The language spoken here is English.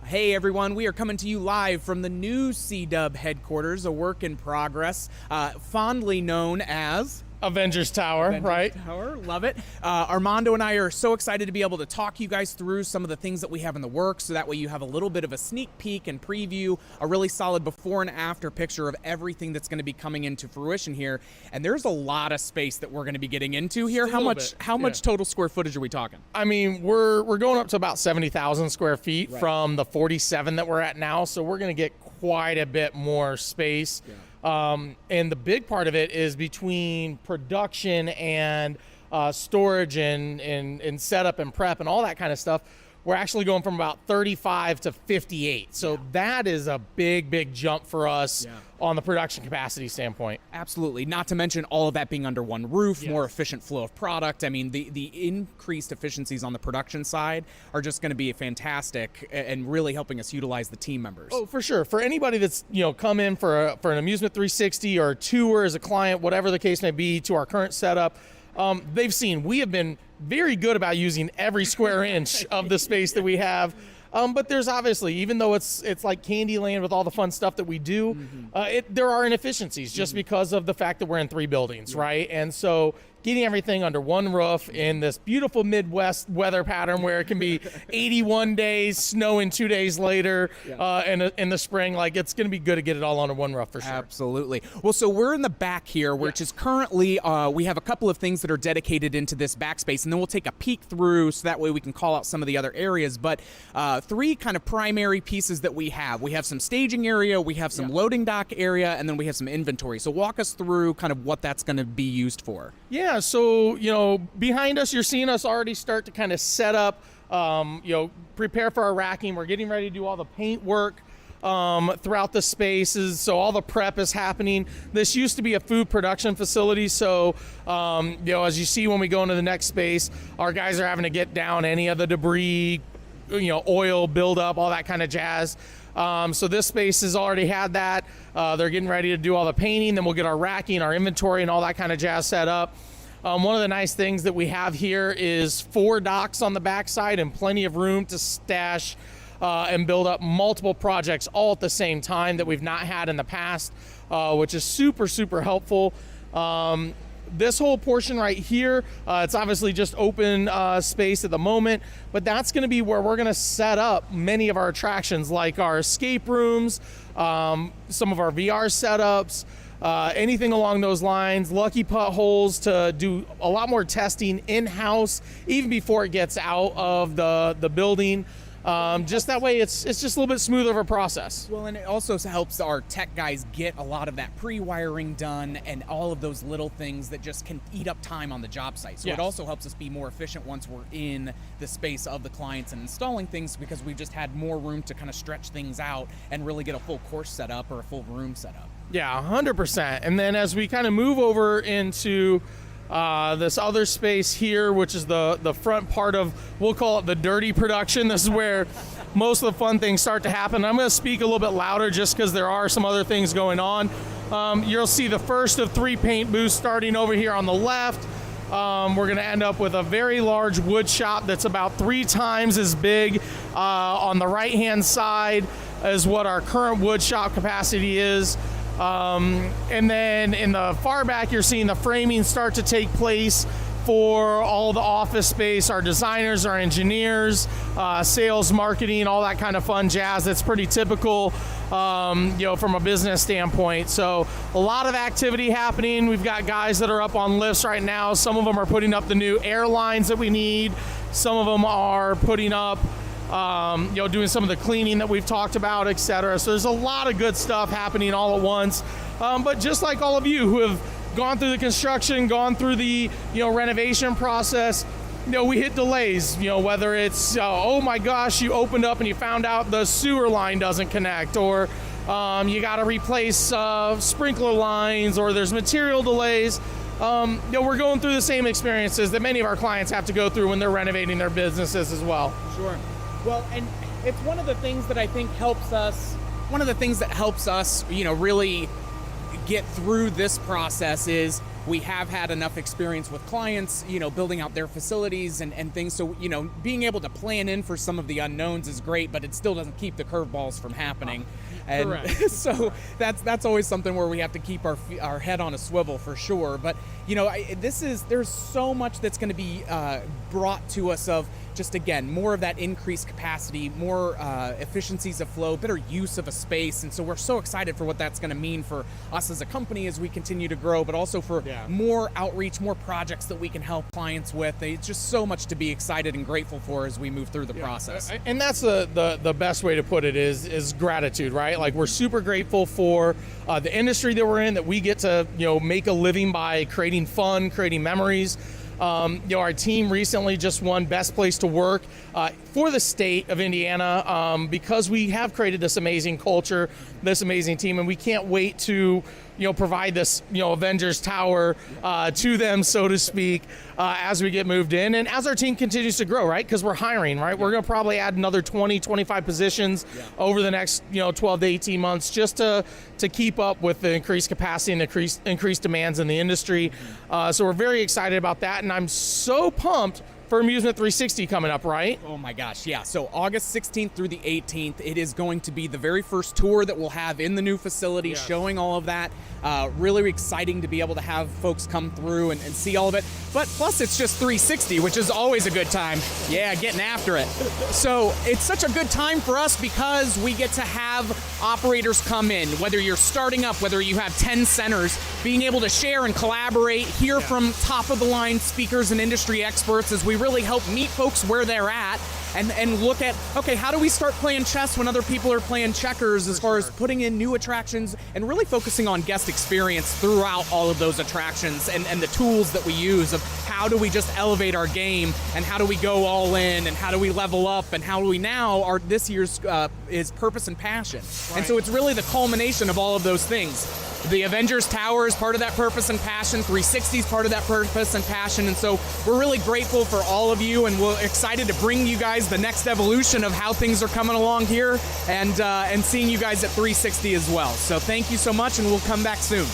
Hey everyone, we are coming to you live from the new C-Dub headquarters, a work in progress, fondly known as Avengers Tower, right? Tower, love it. Armando and I are so excited to be able to talk you guys through some of the things that we have in the works, so that way you have a little bit of a sneak peek and preview, a really solid before and after picture of everything that's going to be coming into fruition here. And there's a lot of space that we're going to be getting into here. How much total square footage are we talking? I mean, we're going up to about 70,000 square feet from the 47 that we're at now, so we're going to get quite a bit more space. Yeah. And the big part of it is between production and storage and setup and prep and all that kind of stuff. We're actually going from about 35 to 58. So that is a big jump for us on the production capacity standpoint. Absolutely. Not to mention all of that being under one roof, more efficient flow of product. I mean, the increased efficiencies on the production side are just going to be fantastic and really helping us utilize the team members. Oh, for sure. For anybody that's, come in for an Amusement 360 or a tour as a client, whatever the case may be, to our current setup, they've seen we have been very good about using every square inch of the space that we have. But there's obviously, even though it's like Candyland with all the fun stuff that we do, there are inefficiencies just because of the fact that we're in 3 buildings, right? And so getting everything under one roof in this beautiful Midwest weather pattern where it can be 81 days, snowing 2 days later, in the spring, like it's going to be good to get it all under one roof for sure. Absolutely. Well, so we're in the back here, which is currently, we have a couple of things that are dedicated into this backspace, and then we'll take a peek through so that way we can call out some of the other areas. But 3 kind of primary pieces that we have. We have some staging area, we have some loading dock area, and then we have some inventory. So walk us through kind of what that's going to be used for. Yeah, so, behind us, you're seeing us already start to kind of set up, prepare for our racking. We're getting ready to do all the paint work throughout the spaces, so all the prep is happening. This used to be a food production facility, so, as you see when we go into the next space, our guys are having to get down any of the debris, oil buildup, all that kind of jazz. So this space has already had that. They're getting ready to do all the painting. Then we'll get our racking, our inventory, and all that kind of jazz set up. One of the nice things that we have here is 4 docks on the backside and plenty of room to stash and build up multiple projects all at the same time that we've not had in the past, which is super helpful. This whole portion right here, it's obviously just open space at the moment, but that's going to be where we're going to set up many of our attractions, like our escape rooms, some of our VR setups, anything along those lines, lucky putt holes to do a lot more testing in-house, even before it gets out of the building. Just that way it's just a little bit smoother of a process. Well, and it also helps our tech guys get a lot of that pre-wiring done and all of those little things that just can eat up time on the job site. So it also helps us be more efficient once we're in the space of the clients and installing things, because we've just had more room to kind of stretch things out and really get a full course set up or a full room set up. Yeah, 100%. And then as we kind of move over into this other space here, which is the front part of, we'll call it the dirty production. This is where most of the fun things start to happen. I'm going to speak a little bit louder just because there are some other things going on. You'll see the first of 3 paint booths starting over here on the left. We're going to end up with a very large wood shop that's about 3 times as big on the right-hand side as what our current wood shop capacity is. And then in the far back, you're seeing the framing start to take place for all the office space, our designers, our engineers, sales, marketing, all that kind of fun jazz that's pretty typical, from a business standpoint. So a lot of activity happening. We've got guys that are up on lifts right now. Some of them are putting up the new airlines that we need. Some of them are putting up doing some of the cleaning that we've talked about, etc. So there's a lot of good stuff happening all at once. But just like all of you who have gone through the construction, gone through the renovation process, we hit delays. Whether it's oh my gosh, you opened up and you found out the sewer line doesn't connect, or you got to replace sprinkler lines, or there's material delays. We're going through the same experiences that many of our clients have to go through when they're renovating their businesses as well. Sure. Well, and it's one of the things that I think helps us, really get through this process is we have had enough experience with clients, building out their facilities and things. So, being able to plan in for some of the unknowns is great, but it still doesn't keep the curveballs from happening. And correct. so that's always something where we have to keep our head on a swivel for sure. But there's so much that's going to be brought to us of just, again, more of that increased capacity, more efficiencies of flow, better use of a space. And so we're so excited for what that's going to mean for us as a company as we continue to grow, but also for more outreach, more projects that we can help clients with. It's just so much to be excited and grateful for as we move through the process. And that's the best way to put it is gratitude, right? Like, we're super grateful for the industry that we're in, that we get to, make a living by creating fun, creating memories. Our team recently just won Best Place to Work for the state of Indiana because we have created this amazing culture, this amazing team, and we can't wait to provide this Avengers Tower to them, so to speak, as we get moved in and as our team continues to grow, right? Because we're hiring, right? We're going to probably add another 20, 25 positions over the next 12 to 18 months just to keep up with the increased capacity and increased demands in the industry. So we're very excited about that, and I'm so pumped for Amusement 360 coming up, right? Oh my gosh, yeah. So August 16th through the 18th, it is going to be the very first tour that we'll have in the new facility, showing all of that. Really exciting to be able to have folks come through and see all of it. But plus it's just 360, which is always a good time. Yeah, getting after it. So it's such a good time for us because we get to have operators come in, whether you're starting up, whether you have 10 centers, being able to share and collaborate, hear from top of the line speakers and industry experts as we really help meet folks where they're at and look at, okay, how do we start playing chess when other people are playing checkers as far as putting in new attractions and really focusing on guest experience throughout all of those attractions and the tools that we use of how do we just elevate our game and how do we go all in and how do we level up and how do we now, this year's is purpose and passion. Right. And so it's really the culmination of all of those things. The Avengers Tower is part of that purpose and passion. 360 is part of that purpose and passion. And so we're really grateful for all of you, and we're excited to bring you guys the next evolution of how things are coming along here and seeing you guys at 360 as well. So thank you so much, and we'll come back soon.